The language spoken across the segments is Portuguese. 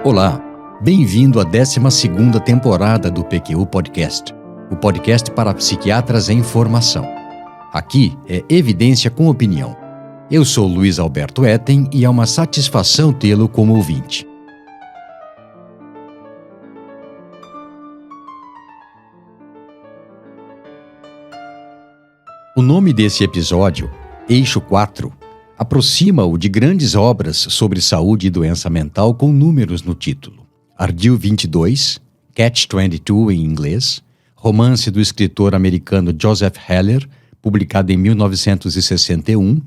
Olá, bem-vindo à 12ª temporada do PQU Podcast, o podcast para psiquiatras em formação. Aqui é evidência com opinião. Eu sou Luiz Alberto Etten e é uma satisfação tê-lo como ouvinte. O nome desse episódio, Eixo 4, aproxima-o de grandes obras sobre saúde e doença mental com números no título. Ardil 22, Catch-22 em inglês, romance do escritor americano Joseph Heller, publicado em 1961,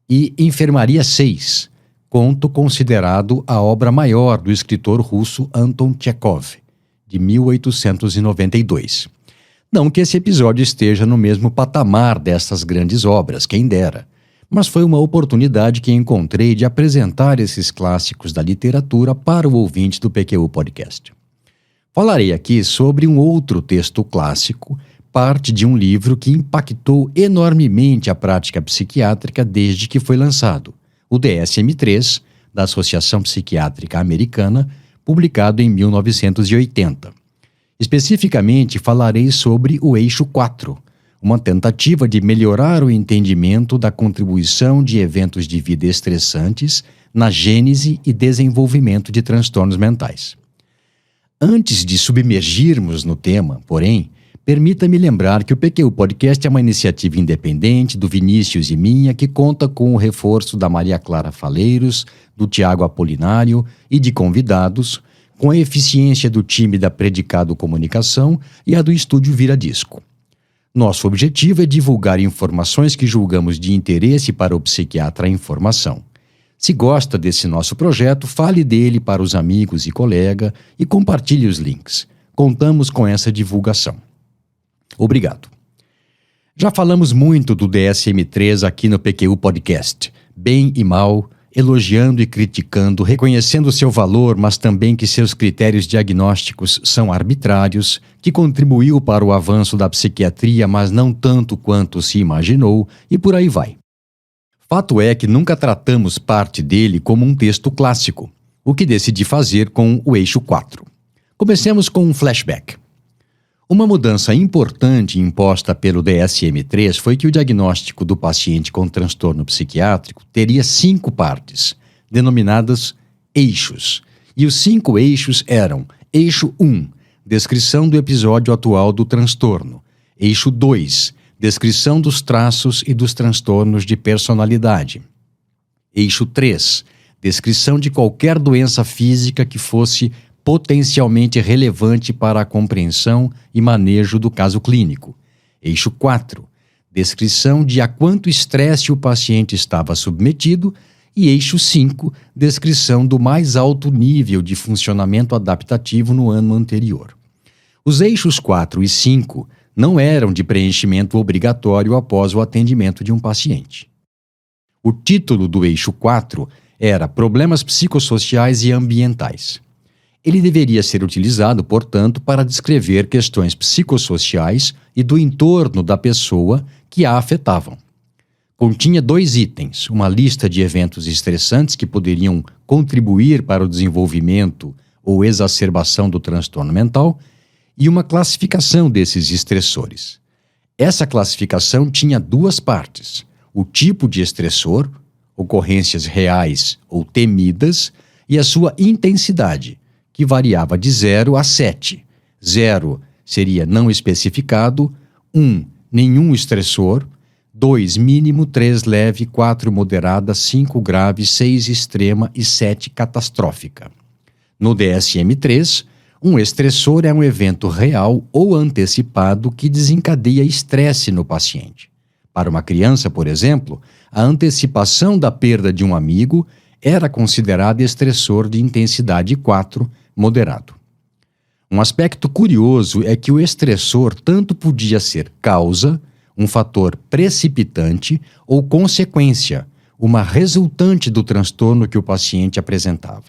e Enfermaria 6, conto considerado a obra maior do escritor russo Anton Chekhov, de 1892. Não que esse episódio esteja no mesmo patamar dessas grandes obras, quem dera, mas foi uma oportunidade que encontrei de apresentar esses clássicos da literatura para o ouvinte do PQU Podcast. Falarei aqui sobre um outro texto clássico, parte de um livro que impactou enormemente a prática psiquiátrica desde que foi lançado, o DSM-3, da Associação Psiquiátrica Americana, publicado em 1980. Especificamente, falarei sobre o Eixo 4, uma tentativa de melhorar o entendimento da contribuição de eventos de vida estressantes na gênese e desenvolvimento de transtornos mentais. Antes de submergirmos no tema, porém, permita-me lembrar que o PQU Podcast é uma iniciativa independente do Vinícius e minha que conta com o reforço da Maria Clara Faleiros, do Tiago Apolinário e de convidados, com a eficiência do time da Predicado Comunicação e a do Estúdio Vira Disco. Nosso objetivo é divulgar informações que julgamos de interesse para o psiquiatra em formação. Se gosta desse nosso projeto, fale dele para os amigos e colegas e compartilhe os links. Contamos com essa divulgação. Obrigado. Já falamos muito do DSM-3 aqui no PQU Podcast, bem e mal, elogiando e criticando, reconhecendo seu valor, mas também que seus critérios diagnósticos são arbitrários, que contribuiu para o avanço da psiquiatria, mas não tanto quanto se imaginou, e por aí vai. Fato é que nunca tratamos parte dele como um texto clássico, o que decidi fazer com o Eixo 4. Comecemos com um flashback. Uma mudança importante imposta pelo DSM-3 foi que o diagnóstico do paciente com transtorno psiquiátrico teria 5 partes, denominadas eixos. E os 5 eixos eram: Eixo 1, descrição do episódio atual do transtorno. Eixo 2, descrição dos traços e dos transtornos de personalidade. Eixo 3, descrição de qualquer doença física que fosse potencialmente relevante para a compreensão e manejo do caso clínico. Eixo 4, descrição de a quanto estresse o paciente estava submetido. E eixo 5, descrição do mais alto nível de funcionamento adaptativo no ano anterior. Os eixos 4 e 5 não eram de preenchimento obrigatório após o atendimento de um paciente. O título do eixo 4 era Problemas Psicossociais e Ambientais. Ele deveria ser utilizado, portanto, para descrever questões psicossociais e do entorno da pessoa que a afetavam. Continha 2 itens, uma lista de eventos estressantes que poderiam contribuir para o desenvolvimento ou exacerbação do transtorno mental e uma classificação desses estressores. Essa classificação tinha 2 partes, o tipo de estressor, ocorrências reais ou temidas, e a sua intensidade, que variava de 0 a 7. 0 seria não especificado, 1, nenhum estressor, 2, mínimo, 3, leve, 4, moderada, 5, grave, 6, extrema e 7, catastrófica. No DSM-3, um estressor é um evento real ou antecipado que desencadeia estresse no paciente. Para uma criança, por exemplo, a antecipação da perda de um amigo era considerada estressor de intensidade 4, moderado. Um aspecto curioso é que o estressor tanto podia ser causa, um fator precipitante, ou consequência, uma resultante do transtorno que o paciente apresentava.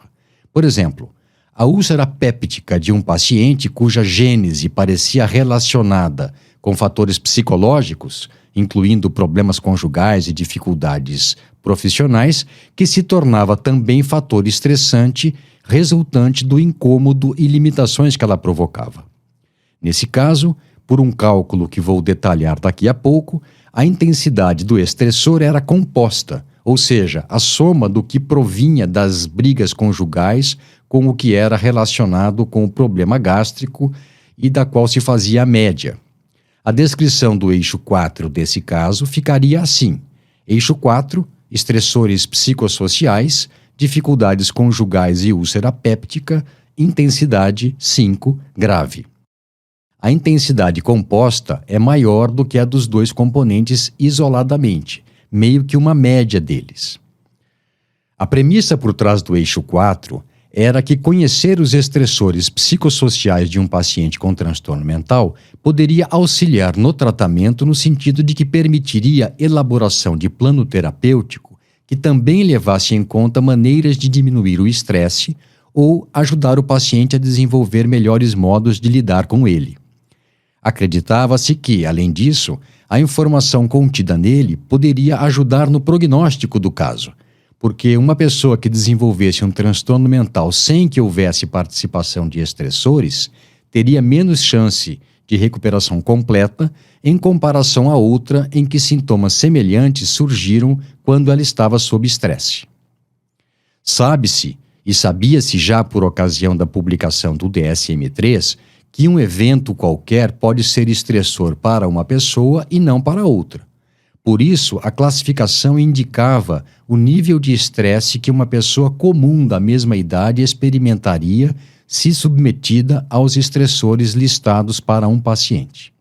Por exemplo, a úlcera péptica de um paciente cuja gênese parecia relacionada com fatores psicológicos, incluindo problemas conjugais e dificuldades profissionais, que se tornava também fator estressante, resultante do incômodo e limitações que ela provocava. Nesse caso, por um cálculo que vou detalhar daqui a pouco, a intensidade do estressor era composta, ou seja, a soma do que provinha das brigas conjugais com o que era relacionado com o problema gástrico e da qual se fazia a média. A descrição do eixo 4 desse caso ficaria assim: eixo 4, estressores psicossociais, dificuldades conjugais e úlcera péptica, intensidade 5, grave. A intensidade composta é maior do que a dos dois componentes isoladamente, meio que uma média deles. A premissa por trás do eixo 4 era que conhecer os estressores psicossociais de um paciente com transtorno mental poderia auxiliar no tratamento no sentido de que permitiria elaboração de plano terapêutico que também levasse em conta maneiras de diminuir o estresse ou ajudar o paciente a desenvolver melhores modos de lidar com ele. Acreditava-se que, além disso, a informação contida nele poderia ajudar no prognóstico do caso, porque uma pessoa que desenvolvesse um transtorno mental sem que houvesse participação de estressores teria menos chance de recuperação completa em comparação a outra em que sintomas semelhantes surgiram quando ela estava sob estresse. Sabe-se, e sabia-se já por ocasião da publicação do DSM-3, que um evento qualquer pode ser estressor para uma pessoa e não para outra. Por isso, a classificação indicava o nível de estresse que uma pessoa comum da mesma idade experimentaria se submetida aos estressores listados para um paciente.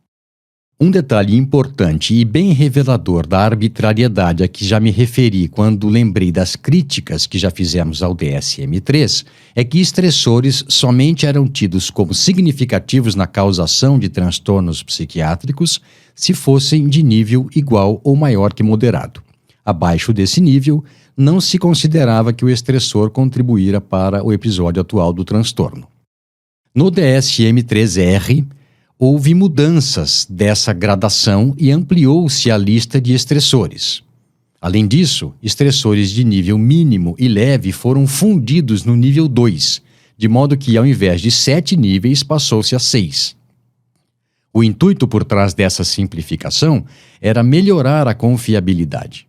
Um detalhe importante e bem revelador da arbitrariedade a que já me referi quando lembrei das críticas que já fizemos ao DSM-3 é que estressores somente eram tidos como significativos na causação de transtornos psiquiátricos se fossem de nível igual ou maior que moderado. Abaixo desse nível, não se considerava que o estressor contribuíra para o episódio atual do transtorno. No DSM-3R, houve mudanças dessa gradação e ampliou-se a lista de estressores. Além disso, estressores de nível mínimo e leve foram fundidos no nível 2, de modo que, ao invés de 7 níveis, passou-se a 6. O intuito por trás dessa simplificação era melhorar a confiabilidade.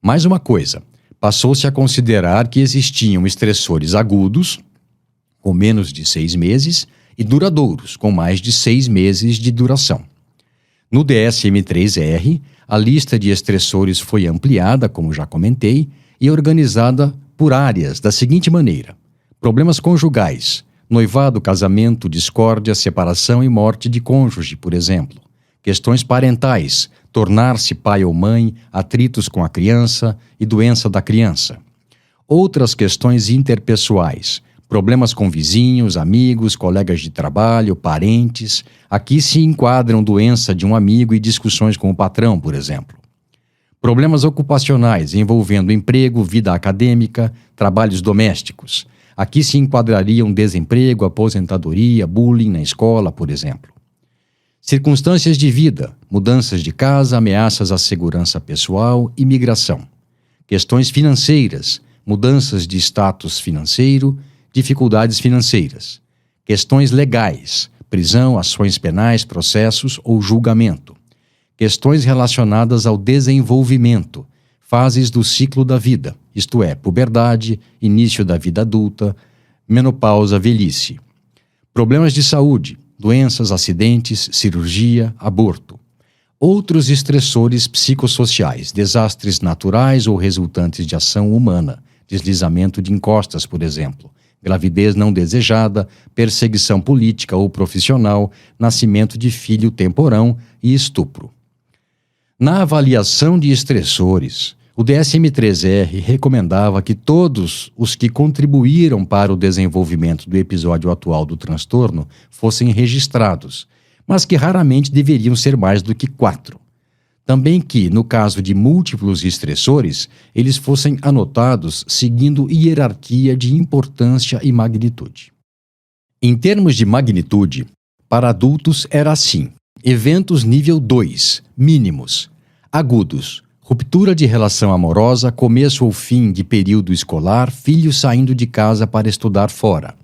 Mais uma coisa, passou-se a considerar que existiam estressores agudos, com menos de 6 meses, e duradouros, com mais de 6 meses de duração. No DSM-3R, a lista de estressores foi ampliada, como já comentei, e organizada por áreas da seguinte maneira: problemas conjugais, noivado, casamento, discórdia, separação e morte de cônjuge, por exemplo. Questões parentais, tornar-se pai ou mãe, atritos com a criança e doença da criança. Outras questões interpessoais, problemas com vizinhos, amigos, colegas de trabalho, parentes. Aqui se enquadram doença de um amigo e discussões com o patrão, por exemplo. Problemas ocupacionais envolvendo emprego, vida acadêmica, trabalhos domésticos. Aqui se enquadrariam desemprego, aposentadoria, bullying na escola, por exemplo. Circunstâncias de vida, mudanças de casa, ameaças à segurança pessoal, imigração. Questões financeiras, mudanças de status financeiro, dificuldades financeiras. Questões legais, prisão, ações penais, processos ou julgamento. Questões relacionadas ao desenvolvimento, fases do ciclo da vida, isto é, puberdade, início da vida adulta, menopausa, velhice. Problemas de saúde, doenças, acidentes, cirurgia, aborto. Outros estressores psicossociais, desastres naturais ou resultantes de ação humana, deslizamento de encostas, por exemplo, gravidez não desejada, perseguição política ou profissional, nascimento de filho temporão e estupro. Na avaliação de estressores, o DSM-3R recomendava que todos os que contribuíram para o desenvolvimento do episódio atual do transtorno fossem registrados, mas que raramente deveriam ser mais do que 4. Também que, no caso de múltiplos estressores, eles fossem anotados seguindo hierarquia de importância e magnitude. Em termos de magnitude, para adultos era assim: eventos nível 2, mínimos, agudos, Ruptura de relação amorosa, começo ou fim de período escolar, filho saindo de casa para estudar fora.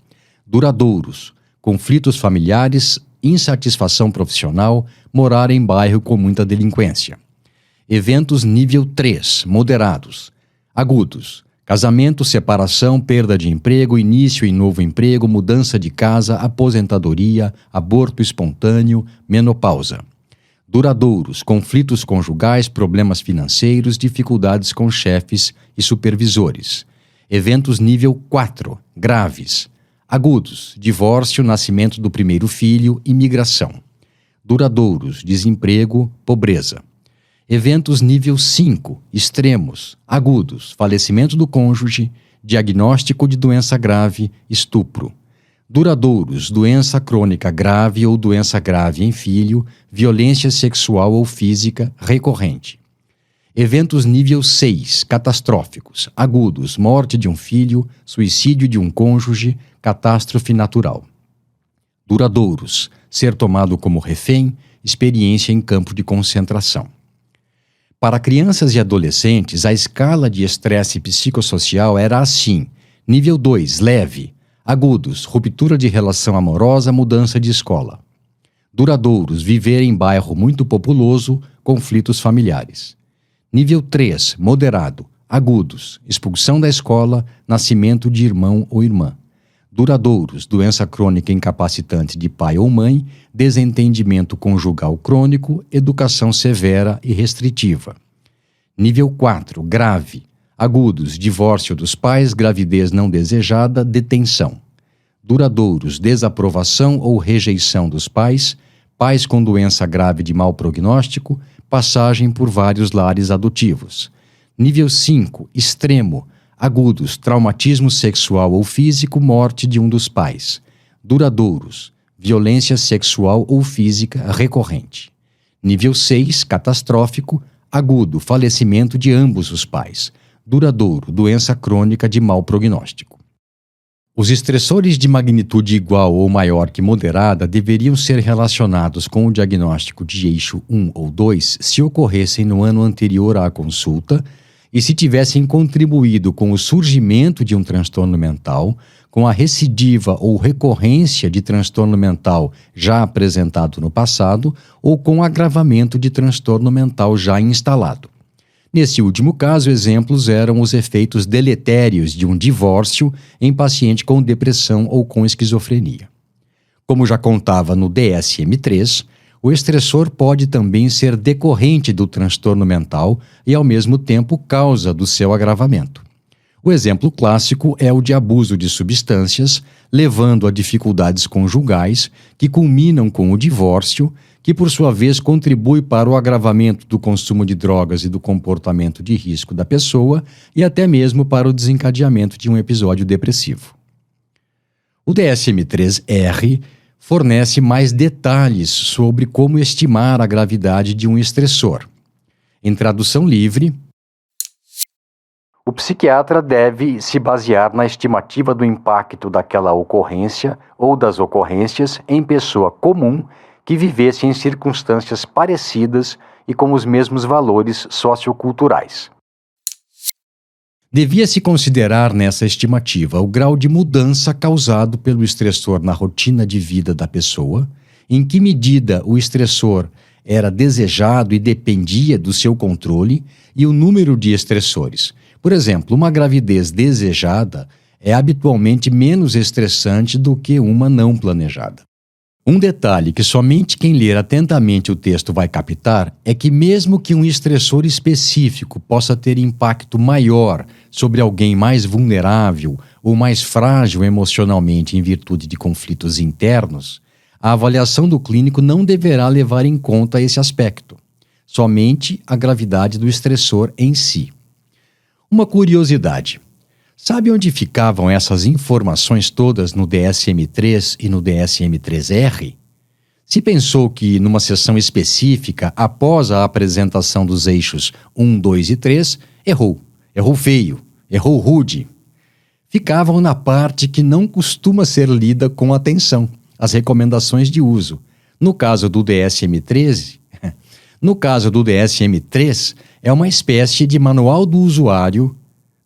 Duradouros, conflitos familiares, insatisfação profissional, morar em bairro com muita delinquência. Eventos nível 3, moderados. Agudos, casamento, separação, perda de emprego, início em novo emprego, mudança de casa, aposentadoria, aborto espontâneo, menopausa. Duradouros, conflitos conjugais, problemas financeiros, dificuldades com chefes e supervisores. Eventos nível 4, graves. Agudos, divórcio, nascimento do primeiro filho, imigração. Duradouros, desemprego, pobreza. Eventos nível 5, extremos, agudos, falecimento do cônjuge, diagnóstico de doença grave, estupro. Duradouros, doença crônica grave ou doença grave em filho, violência sexual ou física recorrente. Eventos nível 6, catastróficos, agudos, morte de um filho, suicídio de um cônjuge, catástrofe natural. Duradouros, ser tomado como refém, experiência em campo de concentração. Para crianças e adolescentes, a escala de estresse psicossocial era assim: nível 2, leve, agudos, ruptura de relação amorosa, mudança de escola. Duradouros, viver em bairro muito populoso, conflitos familiares. Nível 3, moderado, agudos, expulsão da escola, nascimento de irmão ou irmã. Duradouros, doença crônica incapacitante de pai ou mãe, desentendimento conjugal crônico, educação severa e restritiva. Nível 4, grave, agudos, divórcio dos pais, gravidez não desejada, detenção. Duradouros, desaprovação ou rejeição dos pais, pais com doença grave de mau prognóstico, passagem por vários lares adotivos. Nível 5, extremo, agudos, traumatismo sexual ou físico, morte de um dos pais. Duradouros, violência sexual ou física recorrente. Nível 6, catastrófico, agudo, falecimento de ambos os pais. Duradouro, doença crônica de mau prognóstico. Os estressores de magnitude igual ou maior que moderada deveriam ser relacionados com o diagnóstico de eixo 1 ou 2 se ocorressem no ano anterior à consulta e se tivessem contribuído com o surgimento de um transtorno mental, com a recidiva ou recorrência de transtorno mental já apresentado no passado ou com o agravamento de transtorno mental já instalado. Nesse último caso, exemplos eram os efeitos deletérios de um divórcio em paciente com depressão ou com esquizofrenia. Como já contava no DSM-3, o estressor pode também ser decorrente do transtorno mental e, ao mesmo tempo, causa do seu agravamento. O exemplo clássico é o de abuso de substâncias, levando a dificuldades conjugais que culminam com o divórcio, que por sua vez contribui para o agravamento do consumo de drogas e do comportamento de risco da pessoa e até mesmo para o desencadeamento de um episódio depressivo. O DSM-3-R fornece mais detalhes sobre como estimar a gravidade de um estressor. Em tradução livre, o psiquiatra deve se basear na estimativa do impacto daquela ocorrência ou das ocorrências em pessoa comum que vivesse em circunstâncias parecidas e com os mesmos valores socioculturais. Devia-se considerar nessa estimativa o grau de mudança causado pelo estressor na rotina de vida da pessoa, em que medida o estressor era desejado e dependia do seu controle, e o número de estressores. Por exemplo, uma gravidez desejada é habitualmente menos estressante do que uma não planejada. Um detalhe que somente quem ler atentamente o texto vai captar é que mesmo que um estressor específico possa ter impacto maior sobre alguém mais vulnerável ou mais frágil emocionalmente em virtude de conflitos internos, a avaliação do clínico não deverá levar em conta esse aspecto, somente a gravidade do estressor em si. Uma curiosidade. Sabe onde ficavam essas informações todas no DSM-3 e no DSM-3-R? Se pensou que, numa sessão específica, após a apresentação dos eixos 1, 2 e 3, errou feio, errou rude. Ficavam na parte que não costuma ser lida com atenção, as recomendações de uso. No caso do DSM-3, é uma espécie de manual do usuário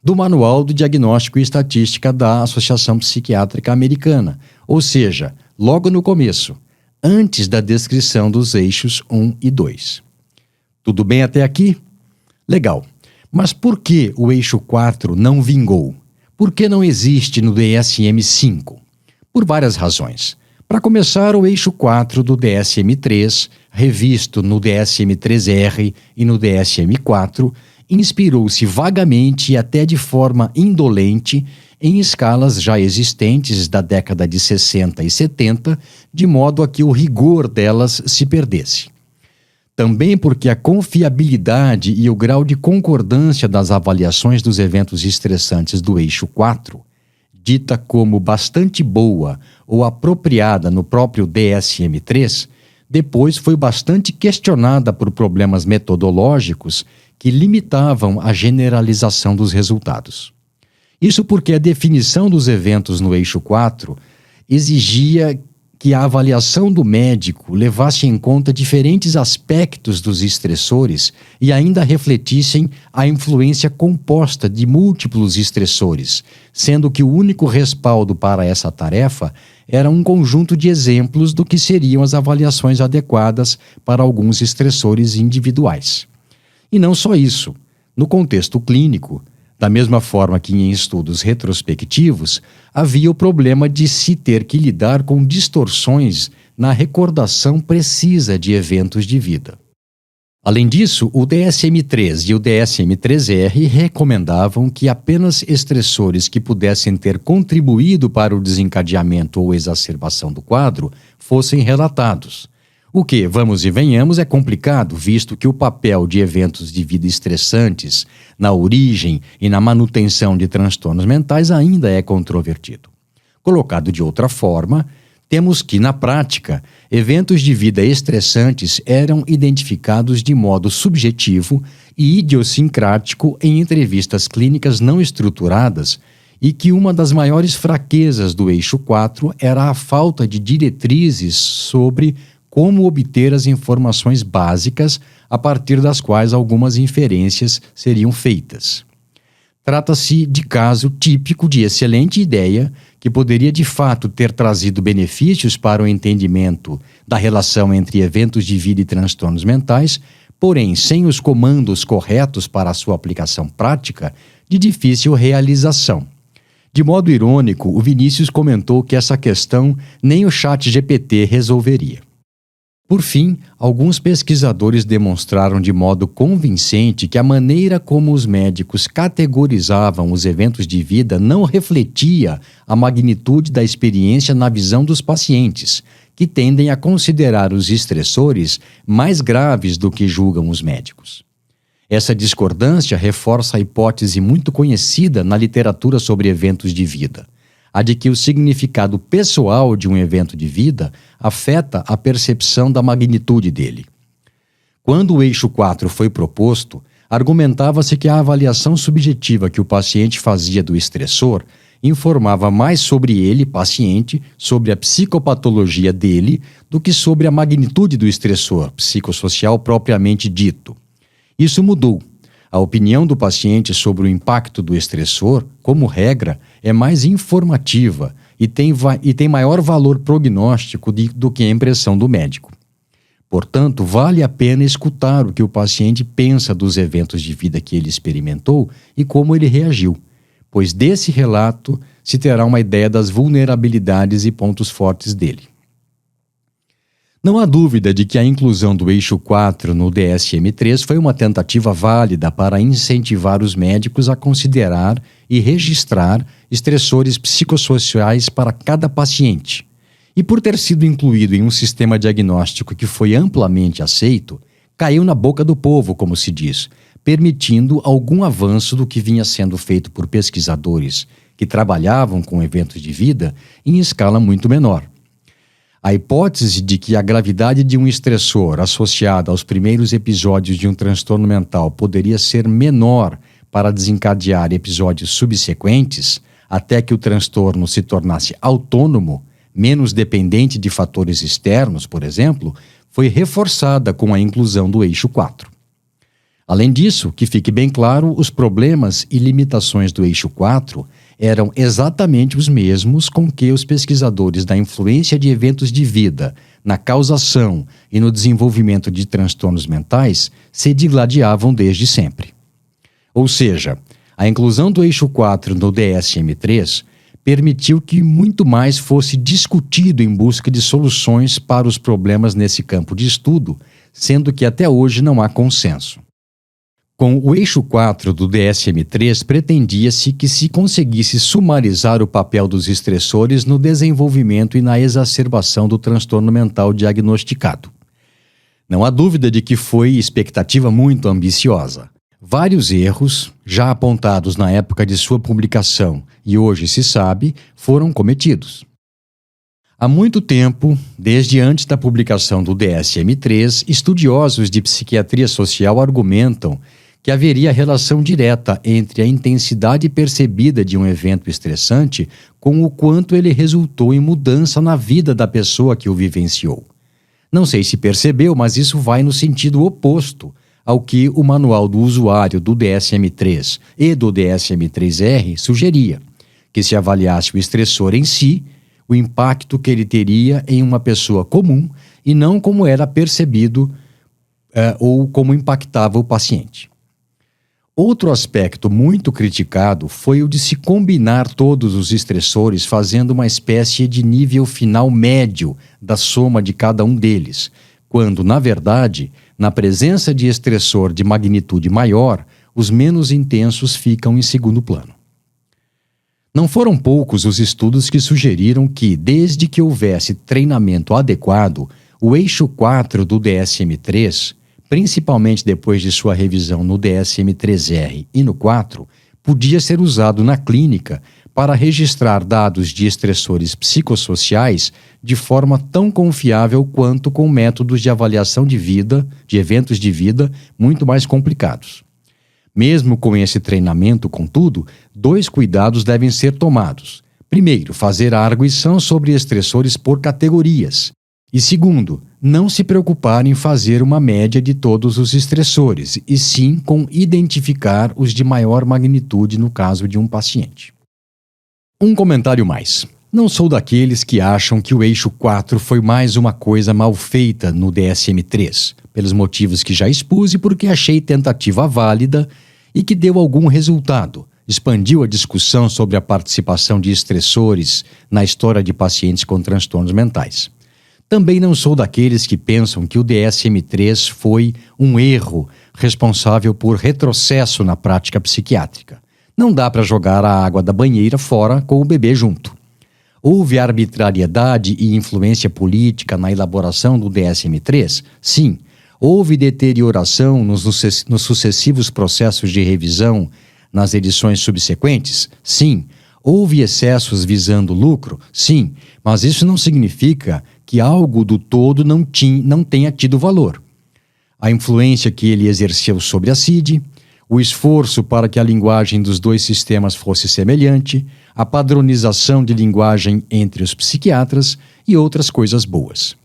do Manual do Diagnóstico e Estatística da Associação Psiquiátrica Americana, ou seja, logo no começo, antes da descrição dos eixos 1 e 2. Tudo bem até aqui? Legal. Mas por que o eixo 4 não vingou? Por que não existe no DSM-5? Por várias razões. Para começar, o eixo 4 do DSM-3, revisto no DSM-3R e no DSM-4, inspirou-se vagamente e até de forma indolente em escalas já existentes da década de 60 e 70, de modo a que o rigor delas se perdesse. Também porque a confiabilidade e o grau de concordância das avaliações dos eventos estressantes do eixo 4, dita como bastante boa ou apropriada no próprio DSM-3, depois foi bastante questionada por problemas metodológicos que limitavam a generalização dos resultados. Isso porque a definição dos eventos no eixo 4 exigia que a avaliação do médico levasse em conta diferentes aspectos dos estressores e ainda refletissem a influência composta de múltiplos estressores, sendo que o único respaldo para essa tarefa era um conjunto de exemplos do que seriam as avaliações adequadas para alguns estressores individuais. E não só isso. No contexto clínico, da mesma forma que em estudos retrospectivos, havia o problema de se ter que lidar com distorções na recordação precisa de eventos de vida. Além disso, o DSM-3 e o DSM-3R recomendavam que apenas estressores que pudessem ter contribuído para o desencadeamento ou exacerbação do quadro fossem relatados. O que, vamos e venhamos, é complicado, visto que o papel de eventos de vida estressantes na origem e na manutenção de transtornos mentais ainda é controvertido. Colocado de outra forma, temos que, na prática, eventos de vida estressantes eram identificados de modo subjetivo e idiosincrático em entrevistas clínicas não estruturadas e que uma das maiores fraquezas do eixo 4 era a falta de diretrizes sobre como obter as informações básicas a partir das quais algumas inferências seriam feitas. Trata-se de caso típico de excelente ideia que poderia de fato ter trazido benefícios para o entendimento da relação entre eventos de vida e transtornos mentais, porém sem os comandos corretos para a sua aplicação prática, de difícil realização. De modo irônico, o Vinícius comentou que essa questão nem o ChatGPT resolveria. Por fim, alguns pesquisadores demonstraram de modo convincente que a maneira como os médicos categorizavam os eventos de vida não refletia a magnitude da experiência na visão dos pacientes, que tendem a considerar os estressores mais graves do que julgam os médicos. Essa discordância reforça a hipótese muito conhecida na literatura sobre eventos de vida, a de que o significado pessoal de um evento de vida afeta a percepção da magnitude dele. Quando o eixo 4 foi proposto, argumentava-se que a avaliação subjetiva que o paciente fazia do estressor informava mais sobre ele, paciente, sobre a psicopatologia dele, do que sobre a magnitude do estressor psicossocial propriamente dito. Isso mudou. A opinião do paciente sobre o impacto do estressor, como regra, é mais informativa e tem maior valor prognóstico do que a impressão do médico. Portanto, vale a pena escutar o que o paciente pensa dos eventos de vida que ele experimentou e como ele reagiu, pois desse relato se terá uma ideia das vulnerabilidades e pontos fortes dele. Não há dúvida de que a inclusão do eixo 4 no DSM-3 foi uma tentativa válida para incentivar os médicos a considerar e registrar estressores psicossociais para cada paciente. E por ter sido incluído em um sistema diagnóstico que foi amplamente aceito, caiu na boca do povo, como se diz, permitindo algum avanço do que vinha sendo feito por pesquisadores que trabalhavam com eventos de vida em escala muito menor. A hipótese de que a gravidade de um estressor associado aos primeiros episódios de um transtorno mental poderia ser menor para desencadear episódios subsequentes, até que o transtorno se tornasse autônomo, menos dependente de fatores externos, por exemplo, foi reforçada com a inclusão do eixo 4. Além disso, que fique bem claro, os problemas e limitações do eixo 4 eram exatamente os mesmos com que os pesquisadores da influência de eventos de vida na causação e no desenvolvimento de transtornos mentais se digladiavam desde sempre. Ou seja, a inclusão do eixo 4 no DSM-3 permitiu que muito mais fosse discutido em busca de soluções para os problemas nesse campo de estudo, sendo que até hoje não há consenso. Com o eixo 4 do DSM-3, pretendia-se que se conseguisse sumarizar o papel dos estressores no desenvolvimento e na exacerbação do transtorno mental diagnosticado. Não há dúvida de que foi expectativa muito ambiciosa. Vários erros, já apontados na época de sua publicação e hoje se sabe, foram cometidos. Há muito tempo, desde antes da publicação do DSM-3, estudiosos de psiquiatria social argumentam que haveria relação direta entre a intensidade percebida de um evento estressante com o quanto ele resultou em mudança na vida da pessoa que o vivenciou. Não sei se percebeu, mas isso vai no sentido oposto ao que o manual do usuário do DSM-3 e do DSM-3R sugeria, que se avaliasse o estressor em si, o impacto que ele teria em uma pessoa comum e não como era percebido ou como impactava o paciente. Outro aspecto muito criticado foi o de se combinar todos os estressores fazendo uma espécie de nível final médio da soma de cada um deles, quando, na verdade, na presença de estressor de magnitude maior, os menos intensos ficam em segundo plano. Não foram poucos os estudos que sugeriram que, desde que houvesse treinamento adequado, o eixo 4 do DSM-3, principalmente depois de sua revisão no DSM-3R e no 4, podia ser usado na clínica para registrar dados de estressores psicossociais de forma tão confiável quanto com métodos de avaliação de vida, de eventos de vida, muito mais complicados. Mesmo com esse treinamento, contudo, 2 cuidados devem ser tomados. Primeiro, fazer a arguição sobre estressores por categorias. E segundo, não se preocupar em fazer uma média de todos os estressores, e sim com identificar os de maior magnitude no caso de um paciente. Um comentário mais. Não sou daqueles que acham que o eixo 4 foi mais uma coisa mal feita no DSM-3, pelos motivos que já expus e porque achei tentativa válida e que deu algum resultado. Expandiu a discussão sobre a participação de estressores na história de pacientes com transtornos mentais. Também não sou daqueles que pensam que o DSM-3 foi um erro responsável por retrocesso na prática psiquiátrica. Não dá para jogar a água da banheira fora com o bebê junto. Houve arbitrariedade e influência política na elaboração do DSM-3? Sim. Houve deterioração nos sucessivos processos de revisão nas edições subsequentes? Sim. Houve excessos visando lucro? Sim. Mas isso não significa que algo do todo não tenha tido valor. A influência que ele exerceu sobre a CID, o esforço para que a linguagem dos 2 sistemas fosse semelhante, a padronização de linguagem entre os psiquiatras e outras coisas boas.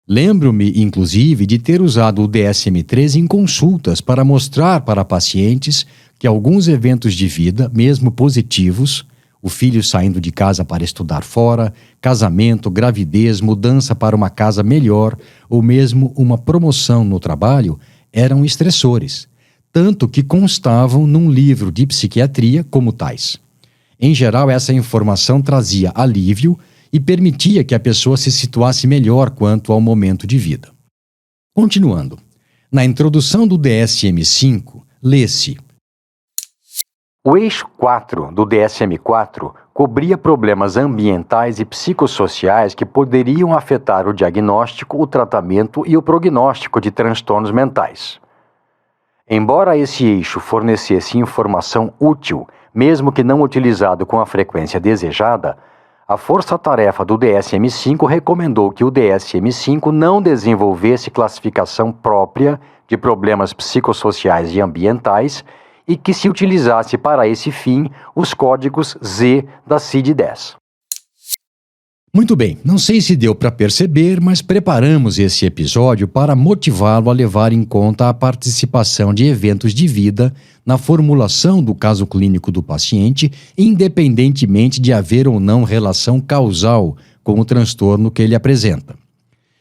Lembro-me, inclusive, de ter usado o DSM-3 em consultas para mostrar para pacientes que alguns eventos de vida, mesmo positivos, o filho saindo de casa para estudar fora, casamento, gravidez, mudança para uma casa melhor ou mesmo uma promoção no trabalho, eram estressores, tanto que constavam num livro de psiquiatria como tais. Em geral, essa informação trazia alívio e permitia que a pessoa se situasse melhor quanto ao momento de vida. Continuando, na introdução do DSM-5, lê-se: o eixo 4 do DSM-4 cobria problemas ambientais e psicossociais que poderiam afetar o diagnóstico, o tratamento e o prognóstico de transtornos mentais. Embora esse eixo fornecesse informação útil, mesmo que não utilizado com a frequência desejada, a força-tarefa do DSM-5 recomendou que o DSM-5 não desenvolvesse classificação própria de problemas psicossociais e ambientais e que se utilizasse para esse fim os códigos Z da CID-10. Muito bem, não sei se deu para perceber, mas preparamos esse episódio para motivá-lo a levar em conta a participação de eventos de vida na formulação do caso clínico do paciente, independentemente de haver ou não relação causal com o transtorno que ele apresenta.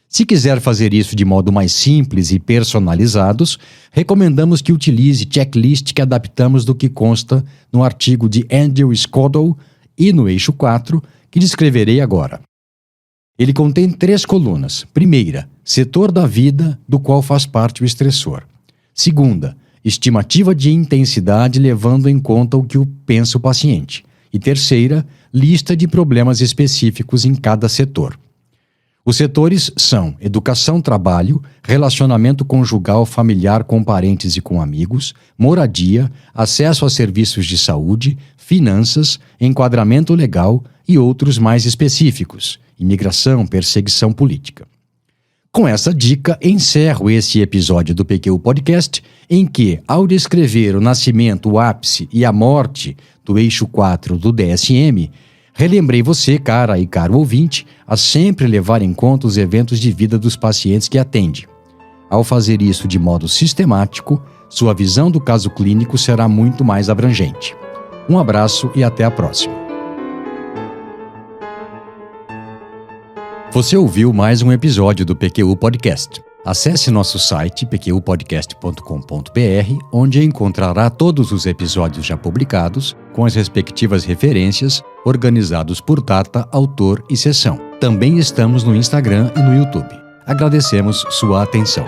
Se quiser fazer isso de modo mais simples e personalizados, recomendamos que utilize checklist que adaptamos do que consta no artigo de Andrew Scoddle e no eixo 4, que descreverei agora. Ele contém 3 colunas. Primeira, setor da vida do qual faz parte o estressor. Segunda, estimativa de intensidade levando em conta o que pensa o paciente. E terceira, lista de problemas específicos em cada setor. Os setores são educação-trabalho, relacionamento conjugal familiar com parentes e com amigos, moradia, acesso a serviços de saúde, finanças, enquadramento legal e outros mais específicos, imigração, perseguição política. Com essa dica, encerro esse episódio do PQ Podcast, em que, ao descrever o nascimento, o ápice e a morte do eixo 4 do DSM, relembrei você, cara e caro ouvinte, a sempre levar em conta os eventos de vida dos pacientes que atende. Ao fazer isso de modo sistemático, sua visão do caso clínico será muito mais abrangente. Um abraço e até a próxima. Você ouviu mais um episódio do PQ Podcast. Acesse nosso site pqpodcast.com.br, onde encontrará todos os episódios já publicados, com as respectivas referências, organizados por data, autor e sessão. Também estamos no Instagram e no YouTube. Agradecemos sua atenção.